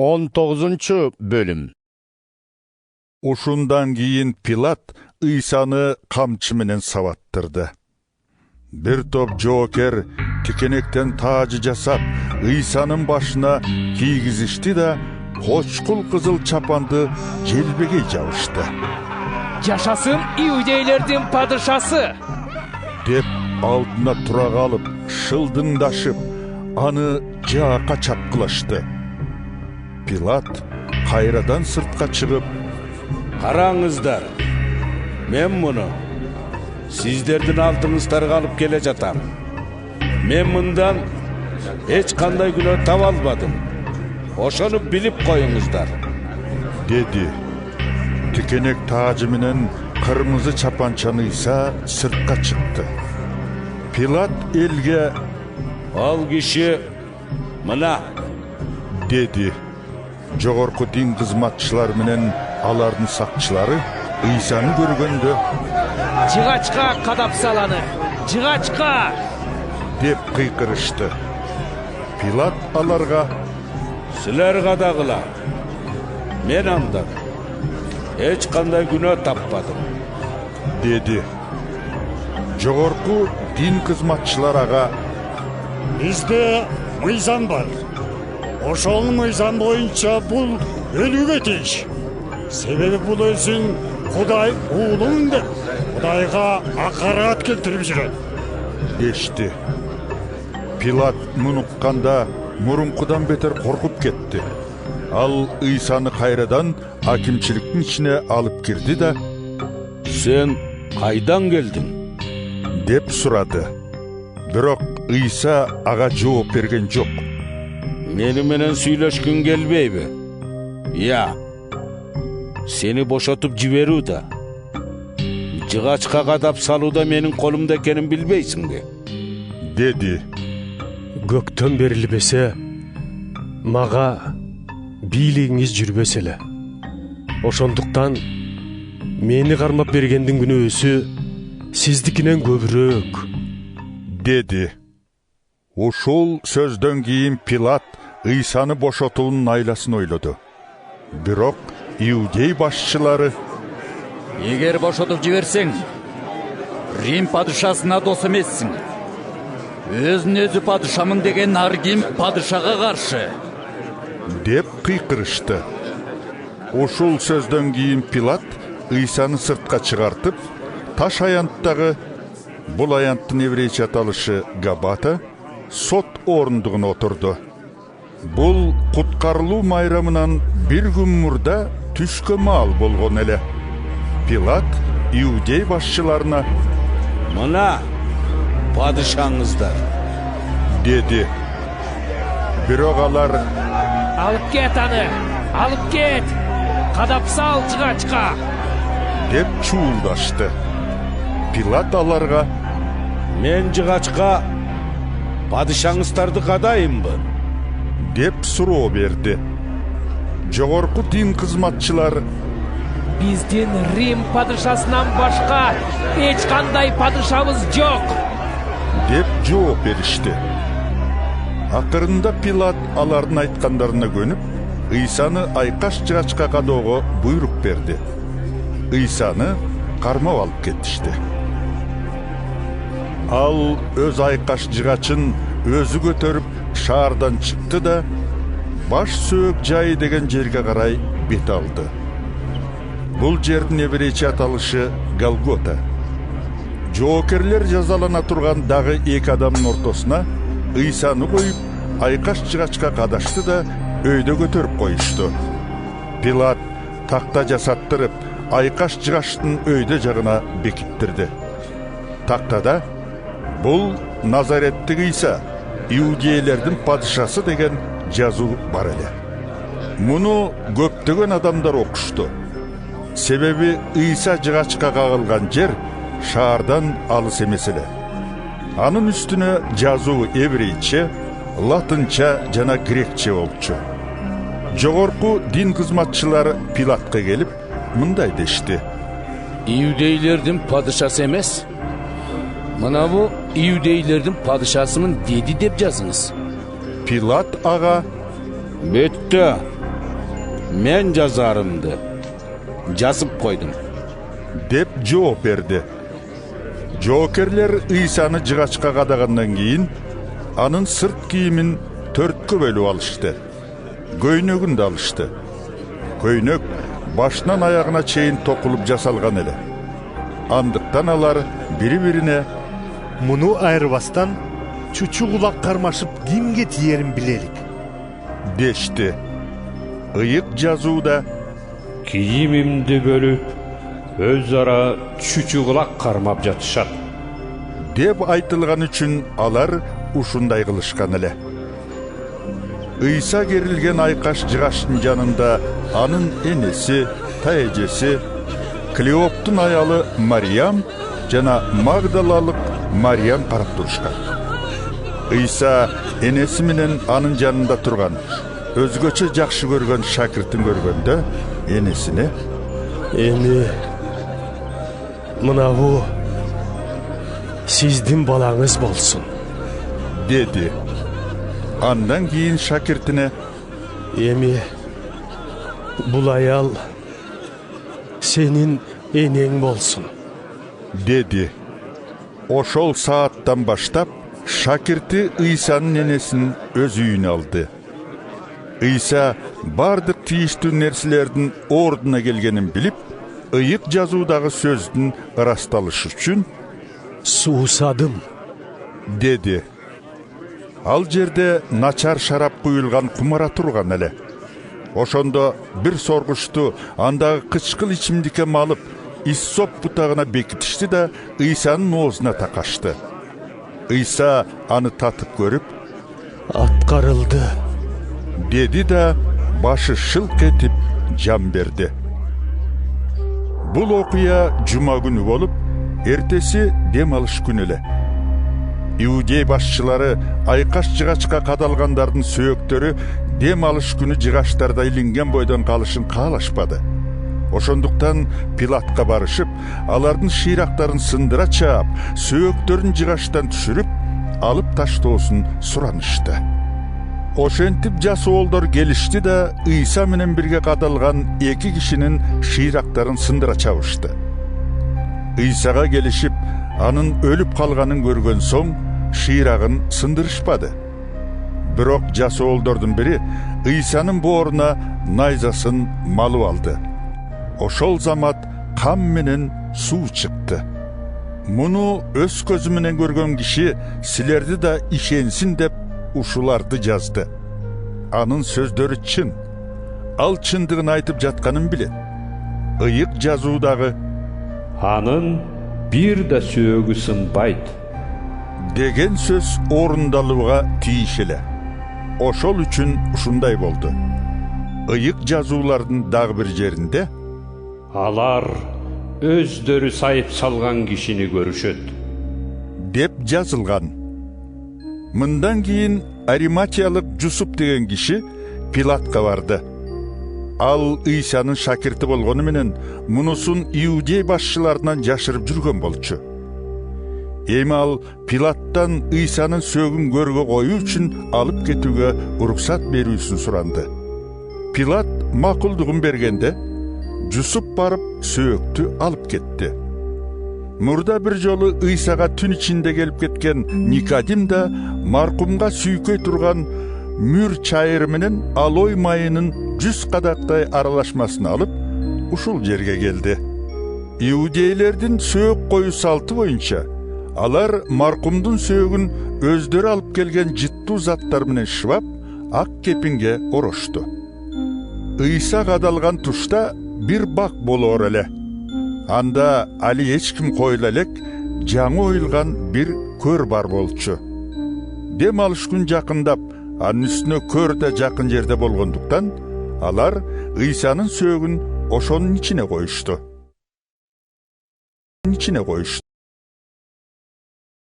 19 bölüm. Ушундан кийин Пилат Ыйсаны камчы менен сабаттырды. Бир топ жоокер тикенектен таажы жасап, Ыйсанын башына кийгизишти да, кочкул кызыл чапанды желбегей жабышты. Жашасын иудейлердин падышасы! Деп алдына тура калып, шылдыңдашып, аны жаакка чапкылашты. Пилат кайрадан сыртка чыгып: «Караңыздар, мен муну сиздердин алдыңыздарга алып келе жатам. Мен мындан эч кандай күнөө таба албадым. Ошону билип коюңуздар», деди. Тикенек таажы менен кырмызы чапанчаны Ыйса сыртка чыкты. Пилат элге: «Ал киши мына», деди. Жогорку дин кызматчылар менен алардын сакчылары Ыйсаны көргөндө: «Жыгачка кадап саланы! Жыгачка!» деп кыйкырышты. Пилат аларга: «Силер кадагыла. Мен андан эч кандай күнөө таппадым», деди. Жогорку дин кызматчылар ага: «Бизде мыйзам бар. Ошол мыйзам боюнча бул өлүүгө тийиш. Себеби бул өзүн Кудай уулумун деп Кудайга акарат келтирип жүрөт», дешти. Пилат муну укканда мурункудан бетер коркуп кетти. Ал Ыйсаны кайрадан акимчиликтин ичине алып кирди да: «Сен кайдан келдиң?» деп сурады. Бирок Ыйса ага жооп берген жок. «Мени менен сүйлөшкүң келбейби? Я, сени бошотуп жиберүү да, жыгачка кадап салуу да менин колумда экенин билбейсиңби?» деди. «Көктөн берилбесе, мага бийлигиңиз жүрбөс эле. Ошондуктан мени кармап бергендин күнөөсү сиздикинен көбүрөөк», деди. Ушул сөздөн кийин Пилат Ыйсаны бошотуунун айласын ойлоду. Бирок иудей башчылары: «Эгер бошотуп жиберсең, Рим падышасына дос эмессиң. Өзүн өзү падышамын деген ар ким падышага каршы», деп кыйкырышты. Ушул сөздөн кийин Пилат Ыйсаны сыртка чыгартып, таш аянттагы, бул аянттын еврейче аталышы Габата, сот орундугуна отурду. Бул куткарылуу майрамынан бир күн мурда түшкө маал болгон эле. Пилат иудей башчыларына: «Мына падышаңыздар», деди. Бирок алар: «Алып кет аны! Алып кет! Кадап сал жыгачка!» деп чуулдашты. Пилат аларга: «Мен жыгачка падышаңыздарды кадайынбы?» деп суроо берди. Жогорку дин кызматчылар: «Биздин Рим падышасынан башка эч кандай падышабыз жок!» деп жооп беришти. Акырында Пилат алардын айткандарына көнүп, Ыйсаны айкаш жыгачка каdoого буйрук берди. Ыйсаны кармап алып кетишти. Ал өз айкаш жыгачын өзү көтөрүп шаардан чыкты да баш сөөк жайы деген жерге карай бет алды. Бул жердин еврейче аталышы Голгота. Жоокерлер жазалана турган дагы эки адамдын ортосуна Ыйсаны коюп, айкаш жыгачка кадашты да өйдө көтөрүп коюшту. Пилат такта жасаттырып, айкаш жыгачтын өйдө жагына бекиттирди. Тактада: «Бул Назареттик Ыйса, иудейлердин падышасы» деген жазуу бар эле. Муну көптөгөн адамдар окушту. Себеби Ыйса жыгачка кагылган жер шаардан алыс эмес эле. Анын үстүнө жазуу еврейче, латынча жана грекче болчу. Жогорку дин кызматчылары Пилатка келип мындай дешти: «Иудейлердин падышасы эмес? Мына бу иудейлердин падышасымын деди деп жазыңыз». Пилат ага: «Бетте мен жазарымды жазып койдум деп жооп берди. Жоокерлер Ыйсаны жыгачка кадагандан кийин анын сырт кийимин төрткө бөлүп алышты. Көйнөгүн да алышты. Көйнөк башынан аягына чейин токулуп жасалган эле. Андыктан алар бири-бирине Муну айырбастан чучу кулак кармашып кимге тиерин билелик дешти. Ыйык жазууда кийимимди бөлүп өз ара чүчү кулак кармап жатышат деп айтылган үчүн алар ушундай кылышкан эле. Ыйса керилген айкаш жыгаштын жанында анын энеси, таэжеси, Клеоптун аялы Мариям жана Магдалалык Мариям карап турушкан. Ыйса энеси менен анын жанында турган өзгөчө жакшы көргөн шакиртин көргөндө энесине эми мынабу сиздин балаңыз болсун деди. Андан кийин шакиртине эми бул аял сенин энең болсун деди. Ошол сааттан баштап шакирти Ыйсанын энесин өз үйүнө алды. Ыйса бардык тийиштүү нерселердин ордуна келгенин билип, ыйык жазуудагы сөздүн ырасталышы үчүн суусадым деди. Ал жерде начар шарап куюлган кумара турган эле. Ошондо бир соргучту андагы кычкыл ичимдикке малып, иссоп бутагына бекитишти да Ыйсанын оозуна такашты. Ыйса аны татып көрүп, аткарылды деди да башы шылк этип жан берди. Бул окуя жума күнү болуп, эртеси дем алыш күнү эле. Иудей башчылары айкаш жыгачка кадалгандардын сөөктөрү дем алыш күнү жыгаштарда илинген бойдон калышын каалашпады. Ошондуктан Пилатка барышып, алардын шыйрактарын сындыра чаап, сөөктөрүн жыгаштан түшүрүп, алып таштоосун суранышты. Ошентип жас оолдор келишти да Ыйса менен бирге кадалган эки кишинин шыйрактарын сындыра чабышты. Ыйсага келишип, анын өлүп калганын көргөн соң шыйрагын сындырышпады. Бирок жас оолдордун бири Ыйсанын бооруна найзасын малып алды. Ошол замат кам менен суу чыкты. Муну өз көзү менен көргөн киши силерди да ишенсин деп ушуларды жазды. Анын сөздөрү чын. Ал чындыгын айтып жатканын билет. Ыйык жазуудагы анын бир да сөөгү сынбайт деген сөз орундалууга тийишеле. Ошол үчүн ушундай болду. Ыйык жазуулардын дагы бир жеринде алар өздөрү сайып салган кишини көрүшөт деп жазылган. Мындан кийин Ариматиялык Жусуп деген киши Пилатка барды. Ал Ыйсанын шакирти болгону менен мунусун Иудей башчыларынан жашырып жүргөн болчу. Эми ал Пилаттан Ыйсанын сөөгүн көргө коюу үчүн алып кетүүгө уруксат берүүсүн суранды. Пилат макулдугун бергенде Жусуп барып сөөктү алып кетти. Мурда бир жолу Ыйсага түн ичинде келип кеткен Никодим да маркумга сүйкөй турган мүр чайыры менен алой майынын 100 кадактай аралашмасын алып, ушул жерге келди. Иудейлердин сөөк коюу салты боюнча алар маркумдун сөөгүн өздөрү алып келген жыттуу заттар менен шыбап, ак кепинге орошту. Ыйса кадалган тушта бир бак болоор эле. Анда али эч ким койула элек жаңы оюлган бир көр бар болчу. Дем алыш күн жакындап, анын үстүнө көр да жакын жерде болгондуктан, алар Ыйсанын сөөгүн ошонун ичине коюшту.